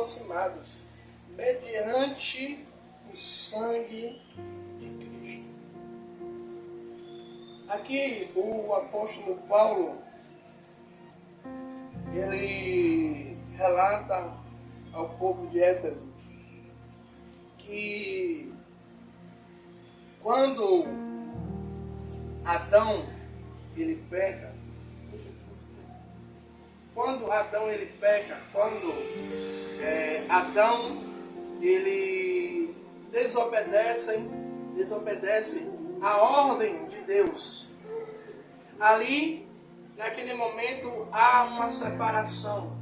aproximados mediante o sangue de Cristo. Aqui o apóstolo Paulo, ele relata ao povo de Éfeso que quando Adão ele peca, quando Adão ele desobedece a ordem de Deus, ali naquele momento há uma separação.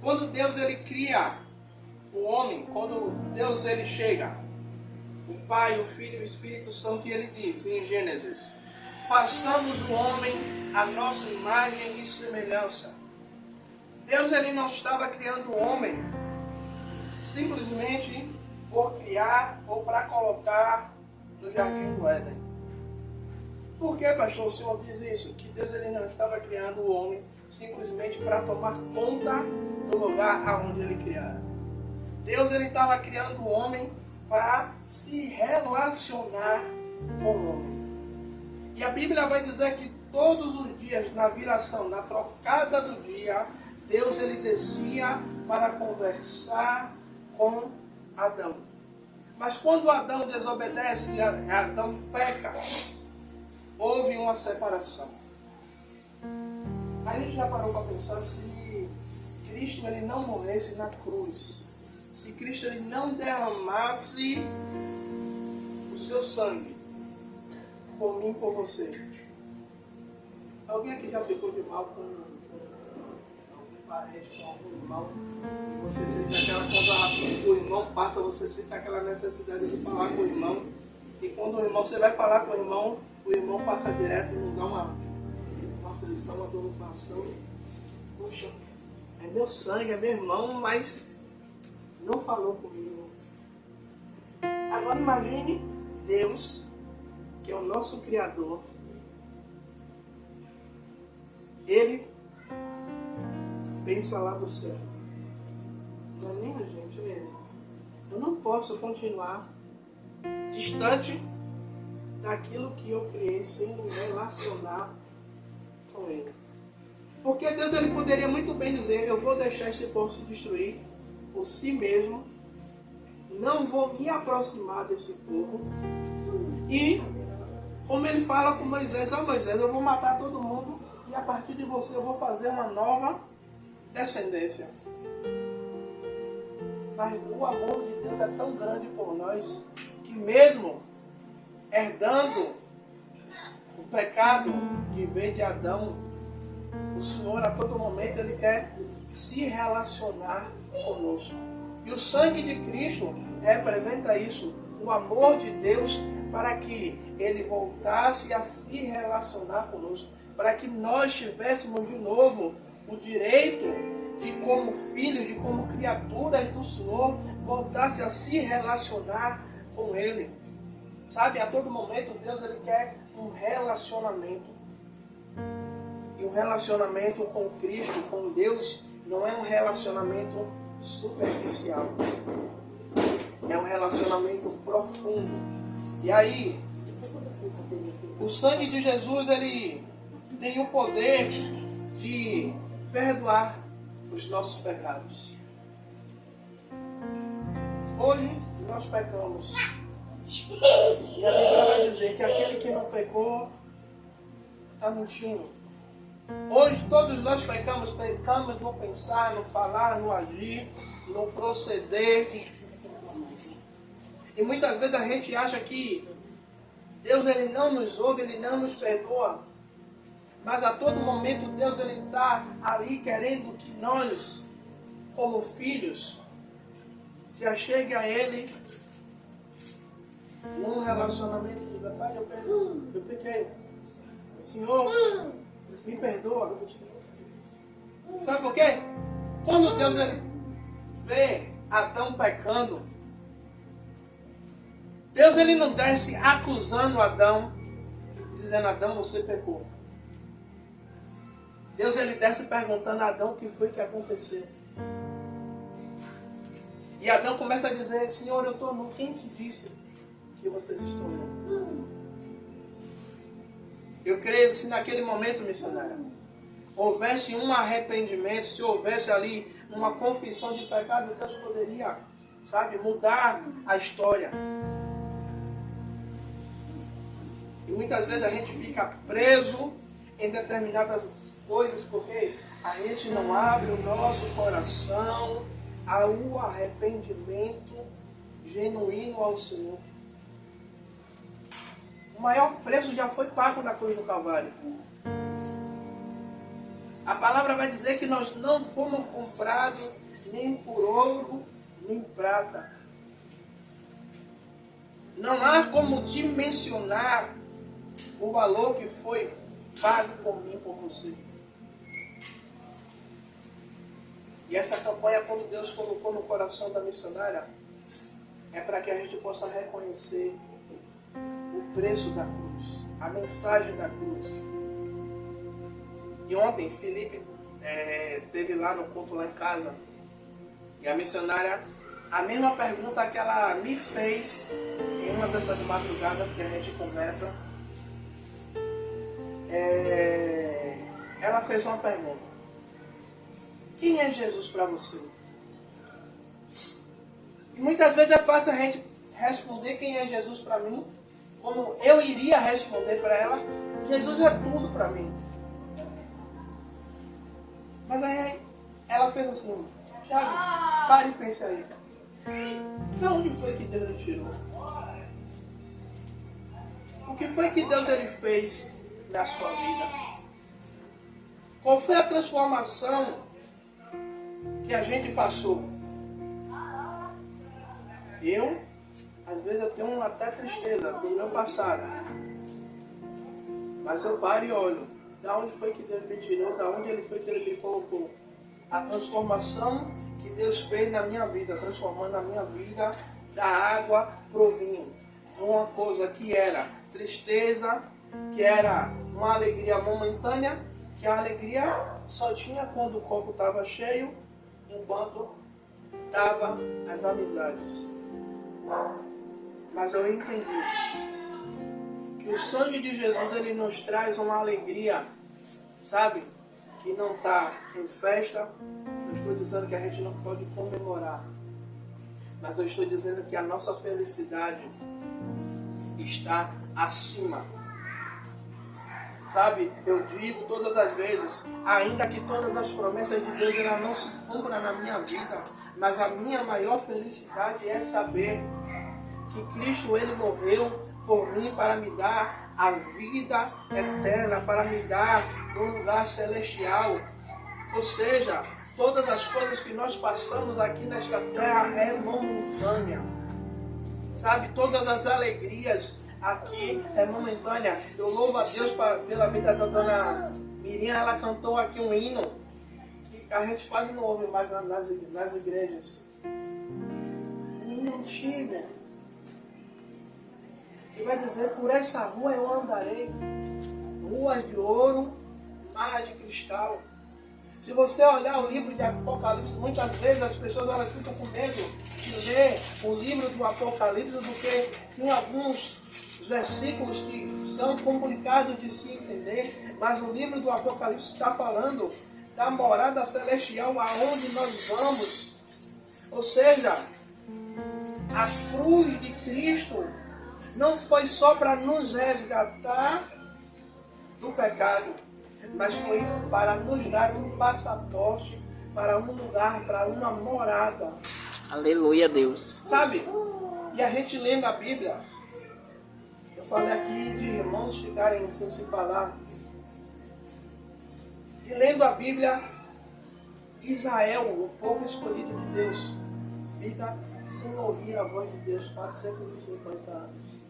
Quando Deus ele cria o homem, quando Deus ele chega, o Pai, o Filho e o Espírito Santo, e ele diz em Gênesis: façamos o homem a nossa imagem e semelhança. Deus ele não estava criando o homem simplesmente por criar ou para colocar no jardim do Éden. Por que, pastor, o senhor diz isso? Que Deus ele não estava criando o homem simplesmente para tomar conta do lugar aonde ele criara. Deus ele estava criando o homem para se relacionar com o homem. E a Bíblia vai dizer que todos os dias, na viração, na trocada do dia, Deus ele descia para conversar com Adão. Mas quando Adão desobedece, Adão peca, houve uma separação. A gente já parou para pensar se Cristo ele não morresse na cruz, se Cristo ele não derramasse o seu sangue por mim e por você. Alguém aqui já ficou de mal com algum parente, com algum irmão? E você sente aquela quando o irmão passa, você sente aquela necessidade de falar com o irmão. E quando o irmão, você vai falar com o irmão passa direto e não dá uma aflição, uma dor no coração. Poxa, é meu sangue, é meu irmão, mas não falou comigo. Agora imagine Deus, que é o nosso Criador. Ele pensa lá do céu: não é minha gente, é ele. Eu não posso continuar distante daquilo que eu criei sem me relacionar com ele. Porque Deus ele poderia muito bem dizer: eu vou deixar esse povo se destruir por si mesmo, não vou me aproximar desse povo. E como ele fala com Moisés: ó Moisés, eu vou matar todo mundo e a partir de você eu vou fazer uma nova descendência. Mas o amor de Deus é tão grande por nós que mesmo herdando o pecado que veio de Adão, o Senhor a todo momento ele quer se relacionar conosco. E o sangue de Cristo representa isso, o amor de Deus, para que ele voltasse a se relacionar conosco, para que nós tivéssemos de novo o direito de, como filhos, de como criaturas do Senhor, voltasse a se relacionar com ele. Sabe, a todo momento Deus ele quer um relacionamento. E um relacionamento com Cristo, com Deus, não é um relacionamento superficial. É um relacionamento profundo. E aí, o sangue de Jesus ele tem o poder de perdoar os nossos pecados. Hoje nós pecamos. E a Bíblia vai dizer que aquele que não pecou está mentindo. Hoje todos nós pecamos no pensar, no falar, no agir, no proceder. E muitas vezes a gente acha que Deus ele não nos ouve, ele não nos perdoa. Mas a todo momento Deus ele está ali querendo que nós, como filhos, se achegue a ele num relacionamento de pai, eu perdoo, eu pequei. Senhor, me perdoa. Sabe por quê? Quando Deus ele vê Adão pecando, Deus ele não desce acusando Adão, dizendo: Adão, você pecou. Deus ele desce perguntando a Adão o que foi que aconteceu. E Adão começa a dizer, Senhor, eu estou nu. Quem te disse que vocês estão nu? Eu creio que se naquele momento, missionário, houvesse um arrependimento, se houvesse ali uma confissão de pecado, Deus poderia, sabe, mudar a história. E muitas vezes a gente fica preso em determinadas coisas porque a gente não abre o nosso coração ao arrependimento genuíno ao Senhor. O maior preço já foi pago na cruz do Calvário. A palavra vai dizer que nós não fomos comprados nem por ouro, nem prata. Não há como dimensionar o valor que foi pago por mim, por você. E essa campanha, quando Deus colocou no coração da missionária, é para que a gente possa reconhecer o preço da cruz, a mensagem da cruz. E ontem, Felipe esteve lá no culto, lá em casa, e a missionária, a mesma pergunta que ela me fez em uma dessas madrugadas que a gente conversa, ela fez uma pergunta. Quem é Jesus para você? E muitas vezes é fácil a gente responder quem é Jesus para mim, como eu iria responder para ela. Jesus é tudo para mim. Mas aí ela fez assim, Thiago, pare e pense aí. De onde foi que Deus lhe tirou? O que foi que Deus ele fez na sua vida? Qual foi a transformação que a gente passou? Às vezes eu tenho até tristeza do meu passado. Mas eu paro e olho. Da onde foi que Deus me tirou? Da onde ele foi que ele me colocou? A transformação que Deus fez na minha vida, transformando a minha vida da água pro vinho. Uma coisa que era tristeza, que era uma alegria momentânea, que a alegria só tinha quando o copo estava cheio, enquanto estava as amizades. Mas eu entendi que o sangue de Jesus ele nos traz uma alegria, sabe? Que não está em festa. Eu estou dizendo que a gente não pode comemorar, mas eu estou dizendo que a nossa felicidade está acima. Sabe, eu digo todas as vezes, ainda que todas as promessas de Deus elas não se cumpram na minha vida, mas a minha maior felicidade é saber que Cristo ele morreu por mim para me dar a vida eterna, para me dar um lugar celestial. Ou seja, todas as coisas que nós passamos aqui nesta terra é momentânea. Sabe, todas as alegrias aqui é momentânea. Eu louvo a Deus pela vida da dona Miriam. Ela cantou aqui um hino que a gente quase não ouve mais nas igrejas. Um hino antigo que vai dizer: por essa rua eu andarei, ruas de ouro, mar de cristal. Se você olhar o livro de Apocalipse, muitas vezes as pessoas elas ficam com medo de ler o livro do Apocalipse, porque tem alguns versículos que são complicados de se entender, mas o livro do Apocalipse está falando da morada celestial aonde nós vamos. Ou seja, a cruz de Cristo não foi só para nos resgatar do pecado, mas foi para nos dar um passaporte para um lugar, para uma morada. Aleluia, Deus. Sabe? E a gente lendo a Bíblia, eu falei aqui de irmãos ficarem sem se falar. E lendo a Bíblia, Israel, o povo escolhido de Deus, fica sem ouvir a voz de Deus 450 anos.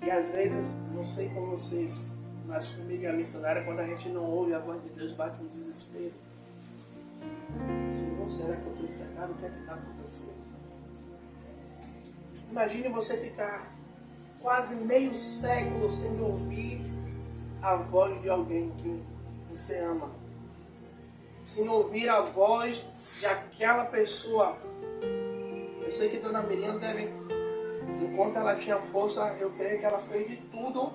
E às vezes, não sei com vocês, mas comigo e a missionária, quando a gente não ouve a voz de Deus, bate um desespero. Senhor, será que eu estou em pecado? O que é que está acontecendo? Imagine você ficar quase meio século sem ouvir a voz de alguém que você ama. sem ouvir a voz de aquela pessoa. Eu sei que Dona Miriam deve, enquanto ela tinha força, eu creio que ela fez de tudo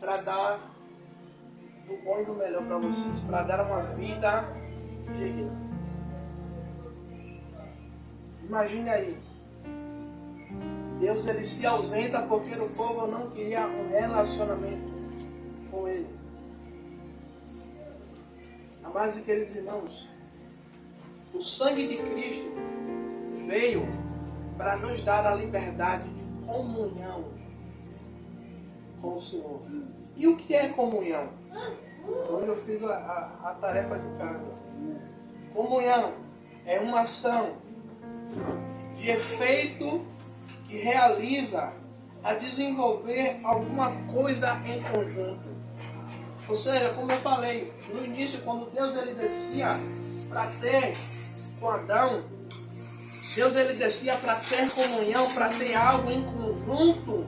para dar do bom e do melhor para vocês, para dar uma vida digna. Imagine aí, Deus ele se ausenta porque o povo não queria um relacionamento com ele. Amados e queridos irmãos, o sangue de Cristo veio para nos dar a liberdade de comunhão com o Senhor. E o que é comunhão? Hoje eu fiz a tarefa de casa. Comunhão é uma ação de efeito que realiza a desenvolver alguma coisa em conjunto. Ou seja, como eu falei no início, quando Deus ele descia para ter com Adão, Deus ele descia para ter comunhão, para ter algo em conjunto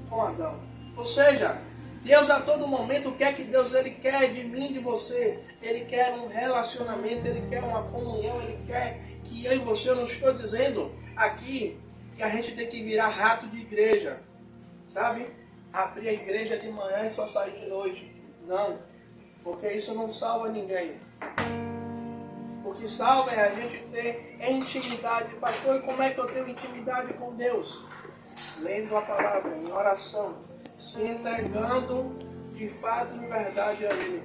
com Adão. Ou seja, Deus a todo momento, o que é que Deus ele quer de mim, de você? Ele quer um relacionamento, ele quer uma comunhão, ele quer que eu e você, eu não estou dizendo aqui que a gente tem que virar rato de igreja, sabe? Abrir a igreja de manhã e só sair de noite. Não, porque isso não salva ninguém. O que salva é a gente ter intimidade. Pastor, e como é que eu tenho intimidade com Deus? Lendo a palavra, em oração, se entregando de fato e em verdade a Ele.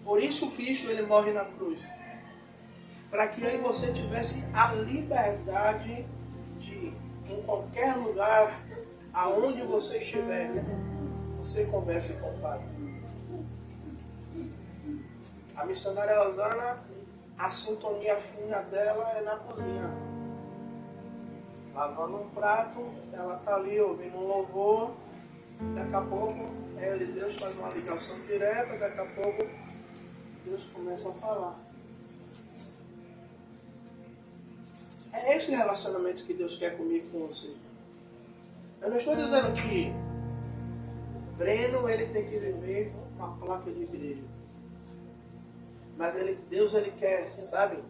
Por isso Cristo ele morre na cruz. Para que eu e você tivesse a liberdade de, em qualquer lugar, aonde você estiver, você converse com o Pai. A missionária Rosana, a sintonia fina dela é na cozinha. Lavando um prato, ela está ali ouvindo um louvor. Daqui a pouco, ela e Deus faz uma ligação direta. Daqui a pouco, Deus começa a falar. É esse relacionamento que Deus quer comigo e com você. Eu não estou dizendo que Breno ele tem que viver uma placa de igreja. Mas Deus ele quer, sabe,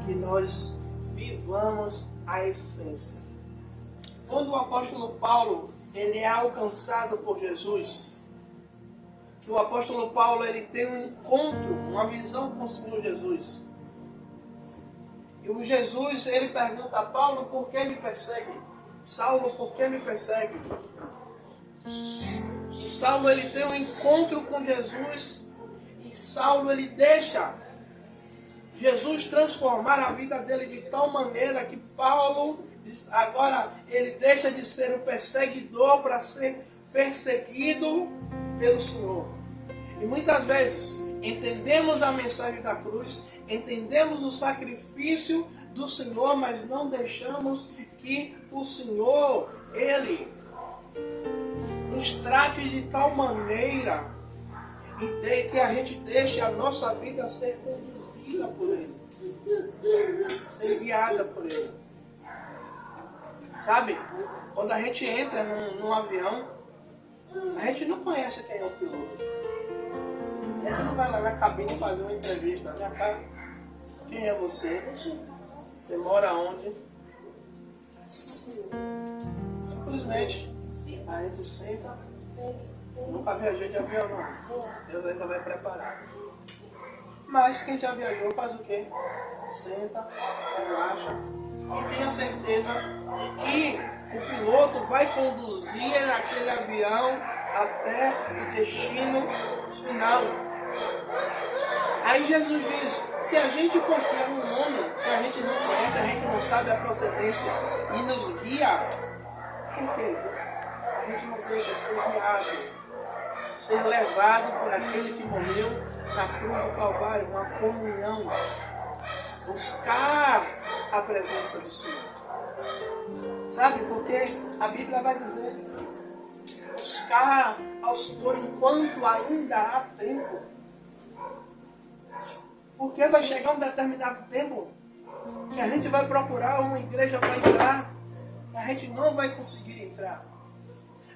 que nós vivamos a essência. Quando o apóstolo Paulo ele é alcançado por Jesus, que o apóstolo Paulo ele tem um encontro, uma visão com o Senhor Jesus. E o Jesus ele pergunta a Paulo: por que me persegue? Saulo, por que me persegue? E Saulo ele tem um encontro com Jesus. E Saulo ele deixa Jesus transformar a vida dele de tal maneira que Paulo agora ele deixa de ser o perseguidor para ser perseguido pelo Senhor. E muitas vezes entendemos a mensagem da cruz, entendemos o sacrifício do Senhor, mas não deixamos que o Senhor ele nos trate de tal maneira e que a gente deixe a nossa vida ser conduzida por Ele, ser guiada por Ele. Sabe, quando a gente entra num avião, a gente não conhece quem é o piloto. A gente não vai lá na cabine fazer uma entrevista. Minha cara, quem é você? Você mora onde? Simplesmente a gente senta. Nunca viajei de avião não. Deus ainda vai preparar. Mas quem já viajou faz o quê? Senta, relaxa e tenha certeza que o piloto vai conduzir aquele avião até o destino final. Aí Jesus diz: se a gente confiar num homem que a gente não conhece, a gente não sabe a procedência e nos guia, por quê? A gente não deixa ser guiado, ser levado por aquele que morreu na cruz do Calvário, uma comunhão, buscar a presença do Senhor. Sabe, porque a Bíblia vai dizer: buscar ao Senhor enquanto ainda há tempo. Porque vai chegar um determinado tempo que a gente vai procurar uma igreja para entrar, e a gente não vai conseguir entrar.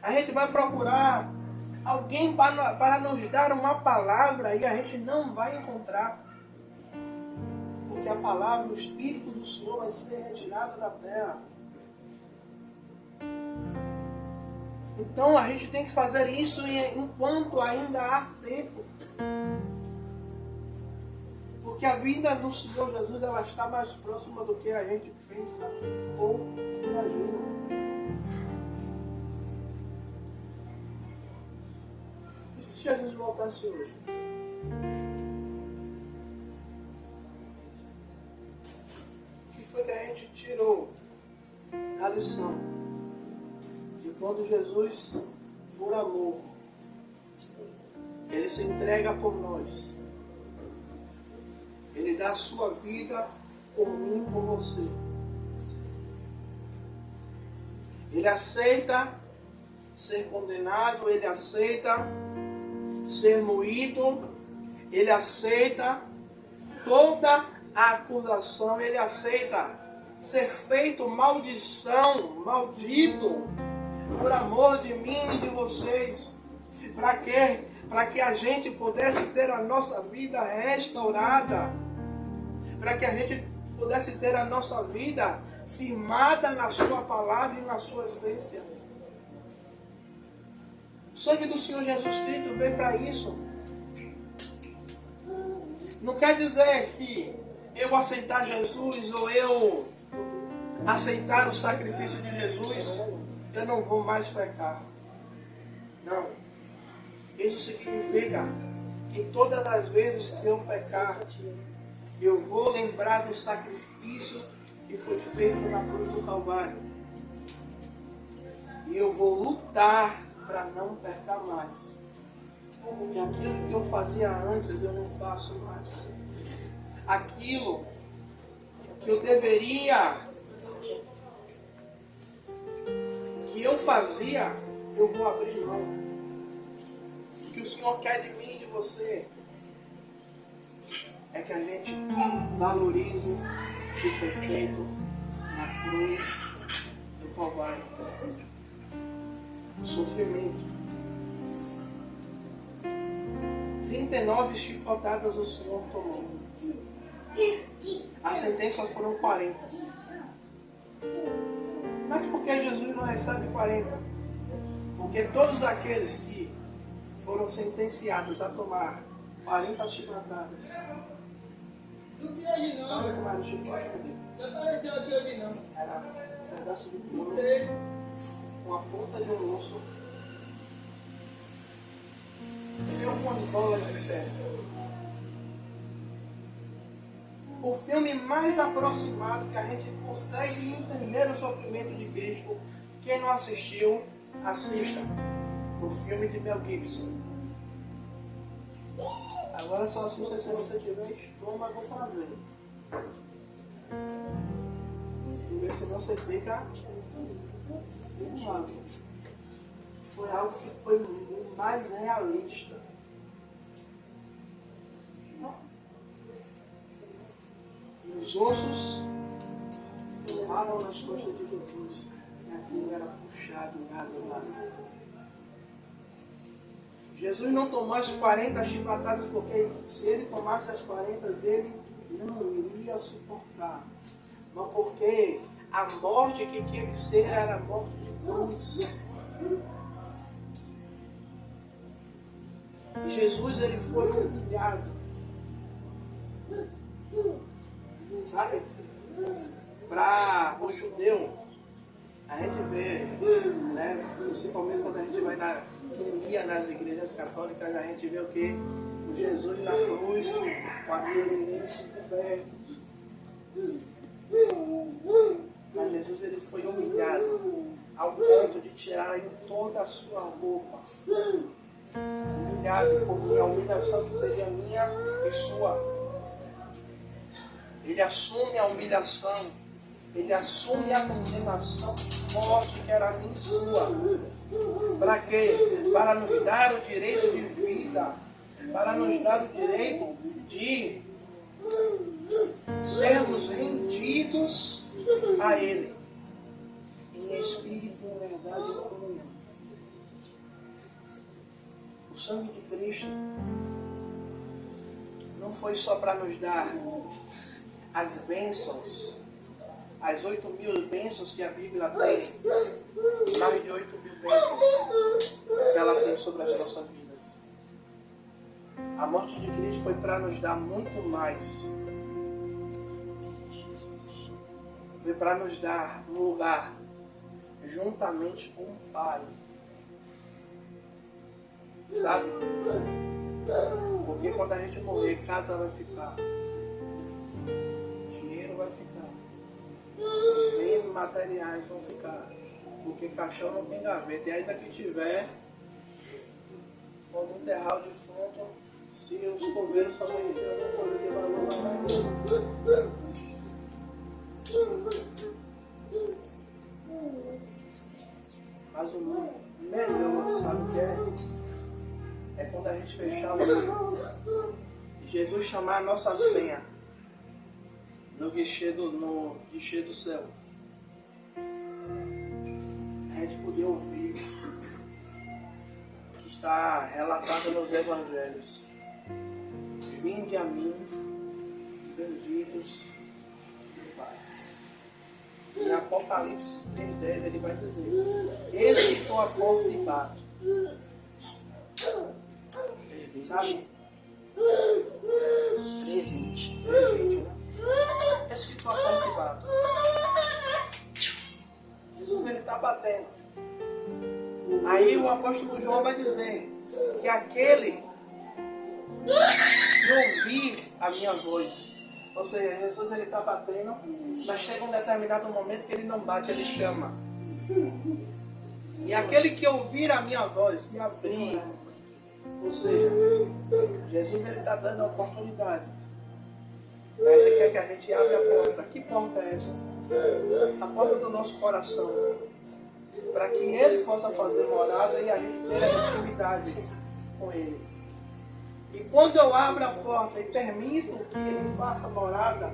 A gente vai procurar alguém para nos dar uma palavra e a gente não vai encontrar. que a palavra, o Espírito do Senhor vai ser retirado da terra. Então a gente tem que fazer isso enquanto ainda há tempo. Porque a vida do Senhor Jesus, ela está mais próxima do que a gente pensa ou imagina. E se Jesus voltasse hoje? O que foi que a gente tirou da lição? De quando Jesus, por amor, Ele se entrega por nós. Ele dá a sua vida por mim e por você. Ele aceita ser condenado, Ele aceita ser moído, Ele aceita toda a acusação, Ele aceita ser feito maldição, maldito, por amor de mim e de vocês. Para quê? Para que a gente pudesse ter a nossa vida restaurada, para que a gente pudesse ter a nossa vida firmada na sua palavra e na sua essência. O sangue do Senhor Jesus Cristo veio para isso. Não quer dizer que eu aceitar Jesus ou eu aceitar o sacrifício de Jesus, eu não vou mais pecar. Não. Isso significa que todas as vezes que eu pecar, eu vou lembrar do sacrifício que foi feito na cruz do Calvário. E eu vou lutar para não pecar mais. Porque aquilo que eu fazia antes, eu não faço mais. Aquilo que eu deveria, que eu fazia, eu vou abrir mão. O que o Senhor quer de mim e de você é que a gente valorize o que foi feito na cruz do Calvário. O sofrimento. 39 chicotadas o Senhor tomou. As sentenças foram 40. Mas por que Jesus não recebe 40? Porque todos aqueles que foram sentenciados a tomar 40 chicotadas. Sabe como era o chicote? Era um pedaço de couro com a ponta de um osso e algumas bolas de ferro. O filme mais aproximado que a gente consegue entender o sofrimento de Cristo, quem não assistiu, assista. O filme de Mel Gibson. Agora só assista se você tiver estômago para ver. Porque senão você fica enjoado. Foi algo que foi mais realista. E os ossos formavam nas costas de Jesus. E aquilo era puxado em asa. Jesus não tomou as 40 chibatadas porque se ele tomasse as 40, ele não iria suportar. Mas porque a morte que tinha que ser era a morte de cruz. E Jesus, ele foi humilhado. Sabe? Para o judeu, a gente vê, né, principalmente quando a gente vai ia nas igrejas católicas, a gente vê o que? O Jesus na cruz, com aquele lenço coberto. Mas Jesus, ele foi humilhado ao ponto de tirar toda a sua roupa. Humilhado, porque a humilhação que seria minha e sua. Ele assume a humilhação. Ele assume a condenação forte que era minha e sua. Para quê? Para nos dar o direito de vida. Para nos dar o direito de sermos rendidos a Ele. Em espírito, em verdade e em comunhão. O sangue de Cristo não foi só para nos dar as bênçãos, as 8.000 bênçãos que a Bíblia tem, mais de 8.000 bênçãos que ela tem sobre as nossas vidas. A morte de Cristo foi para nos dar muito mais. Foi para nos dar um lugar juntamente com o Pai. Sabe? Porque quando a gente morrer, casa vai ficar, dinheiro vai ficar, os bens materiais vão ficar, porque caixão não tem gaveta, e ainda que tiver, quando enterrar o defunto, se os coveiros somente Deus não for de valor, mas o melhor, sabe o que é? É quando a gente fechar o livro e Jesus chamar a nossa senha no guichê do céu. A gente poder ouvir o que está relatado nos evangelhos. Vinde a mim, benditos do Pai. Em Apocalipse 3:10 ele vai dizer: eis que estou à porta e bato. Sabe? 3:20, né? Esse que estou à porta e bato. Jesus ele está batendo. Aí o apóstolo João vai dizer que aquele que ouvir a minha voz, ou seja, Jesus ele está batendo, mas chega um determinado momento que ele não bate, ele chama. E aquele que ouvir a minha voz e abrir, ou seja, Jesus ele está dando a oportunidade. Ele quer que a gente abra a porta. Que porta é essa? A porta do nosso coração. Para que ele possa fazer morada e a gente tenha intimidade com ele. E quando eu abro a porta e permito que ele faça morada,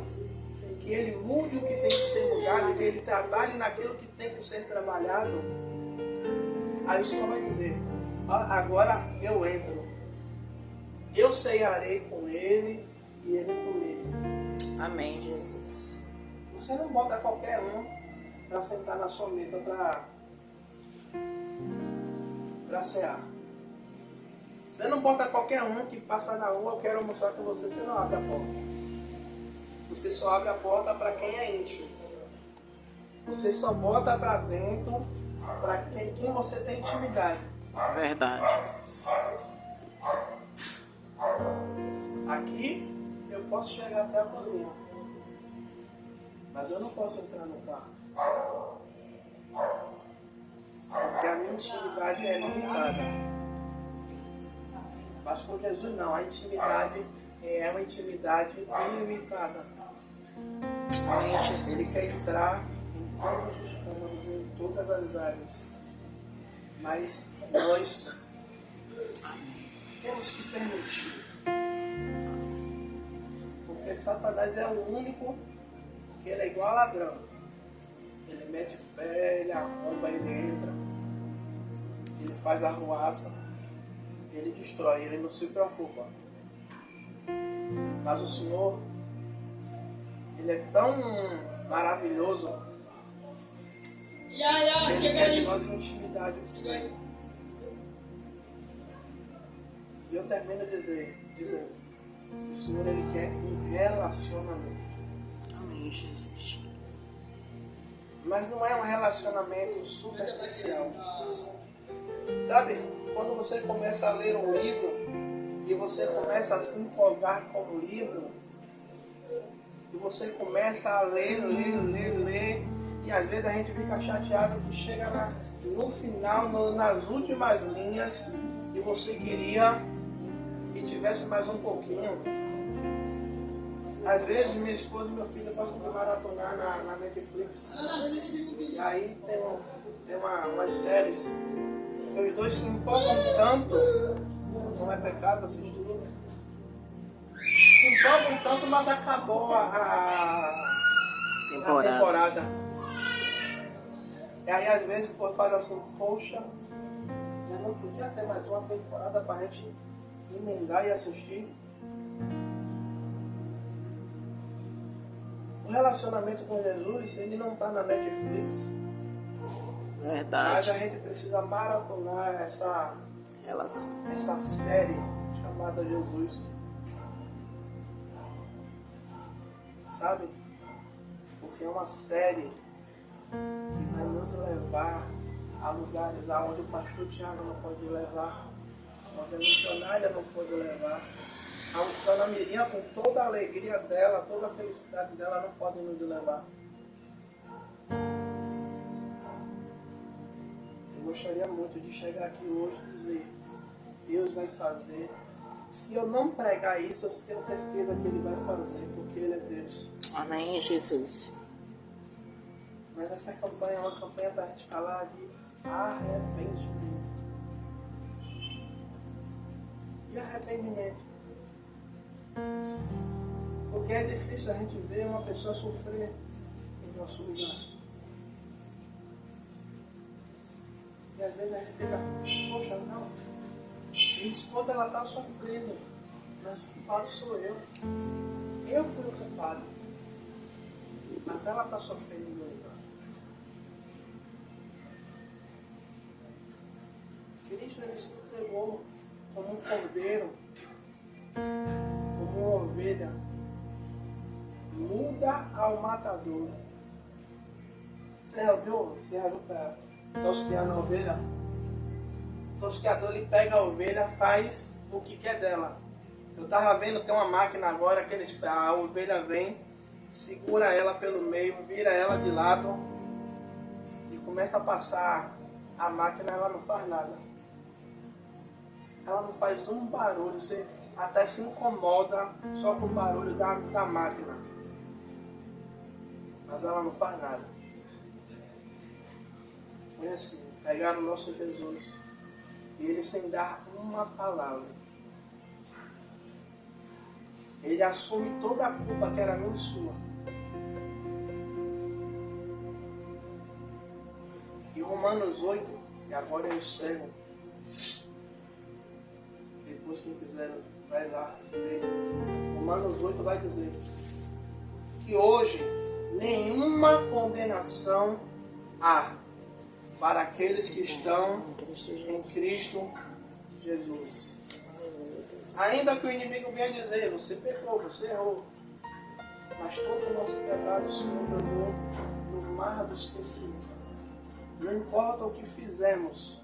que ele mude o que tem que ser mudado, que ele trabalhe naquilo que tem que ser trabalhado, aí o Senhor vai dizer: agora eu entro, eu ceiarei com ele e ele comigo. Amém, Jesus. Você não bota qualquer um para sentar na sua mesa para cear. Você não bota qualquer um que passa na rua, eu quero almoçar com você, você não abre a porta. Você só abre a porta para quem é íntimo. Você só bota para dentro para quem você tem intimidade. Verdade. Aqui eu posso chegar até a cozinha, mas eu não posso entrar no quarto, porque a minha intimidade é limitada. Mas com Jesus não, a intimidade é uma intimidade ilimitada. Amém, Jesus. Ele quer entrar em todos os cômodos, em todas as áreas. Mas nós temos que permitir. Porque Satanás é o único que ele é igual a ladrão. Ele mete fé, ele arromba, ele entra, ele faz arruaça, ele destrói, ele não se preocupa. Mas o Senhor, ele é tão maravilhoso, ele quer de nós intimidade com ele. E eu termino dizendo, o Senhor ele quer um relacionamento. Amém, Jesus. Mas não é um relacionamento superficial. Sabe, quando você começa a ler um livro e você começa a se empolgar com o livro, e você começa a ler, e às vezes a gente fica chateado que chega no final, nas últimas linhas, e você queria que tivesse mais um pouquinho. Às vezes minha esposa e meu filho gostam de maratonar na Netflix. E aí tem umas séries que os dois se empolgam tanto, não é pecado assistir, se empolgam tanto, mas acabou a temporada. E aí às vezes faz assim, poxa, eu não podia ter mais uma temporada para a gente emendar e assistir. O relacionamento com Jesus, ele não está na Netflix. Mas Verdade. a gente precisa maratonar Relação. essa série chamada Jesus. Sabe? Porque é uma série que vai nos levar a lugares aonde o pastor Tiago não pode levar, onde a missionária não pode levar, a Ana Miriam, com toda a alegria dela, toda a felicidade dela, não pode nos levar. Eu gostaria muito de chegar aqui hoje e dizer: Deus vai fazer. Se eu não pregar isso, eu tenho certeza que Ele vai fazer, porque Ele é Deus. Amém, Jesus. Mas essa campanha é uma campanha para a gente falar de arrependimento. E arrependimento? Porque é difícil a gente ver uma pessoa sofrer em nosso lugar. E às vezes a gente fica: poxa, não, minha esposa ela está sofrendo, mas o culpado sou eu. Eu fui o culpado. Mas ela está sofrendo no meu lugar. Cristo ele se entregou como um cordeiro, como uma ovelha, muda ao matador. Você já viu para tosquear na ovelha? O tosqueador ele pega a ovelha, faz o que quer dela. Eu estava vendo, tem uma máquina agora que a ovelha vem, segura ela pelo meio, vira ela de lado e começa a passar a máquina, ela não faz nada. Ela não faz um barulho, você até se incomoda só com o barulho da máquina. Mas ela não faz nada. Foi assim, pegaram o nosso Jesus e ele sem dar uma palavra. Ele assume toda a culpa que era minha e sua. E Romanos 8, e agora eu encerro. Depois quem quiser vai lá ver. Romanos 8 vai dizer que hoje nenhuma condenação há para aqueles que estão em Cristo Jesus. Ainda que o inimigo venha dizer: você pecou, você errou, mas todo o nosso pecado o Senhor jogou no mar do esquecimento. Não importa o que fizemos,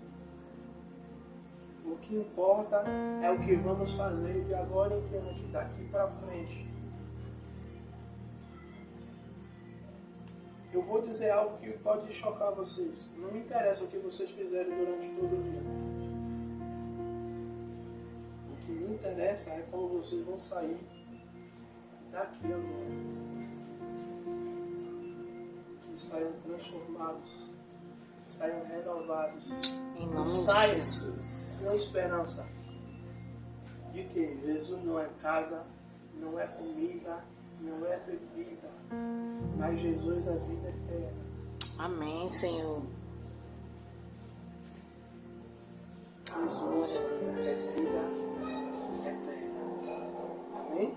o que importa é o que vamos fazer de agora em diante, daqui para frente. Eu vou dizer algo que pode chocar vocês. Não me interessa o que vocês fizerem durante todo o dia. O que me interessa é como vocês vão sair daqui agora. Que saiam transformados, que saiam renovados, Em nome que de saiam Jesus. com esperança de que Jesus não é casa, não é comida, não é bebida, mas Jesus é vida eterna. Amém, Senhor. Jesus é vida eterna. Amém?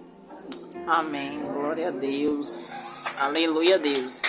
Amém. Glória a Deus. Aleluia, Deus.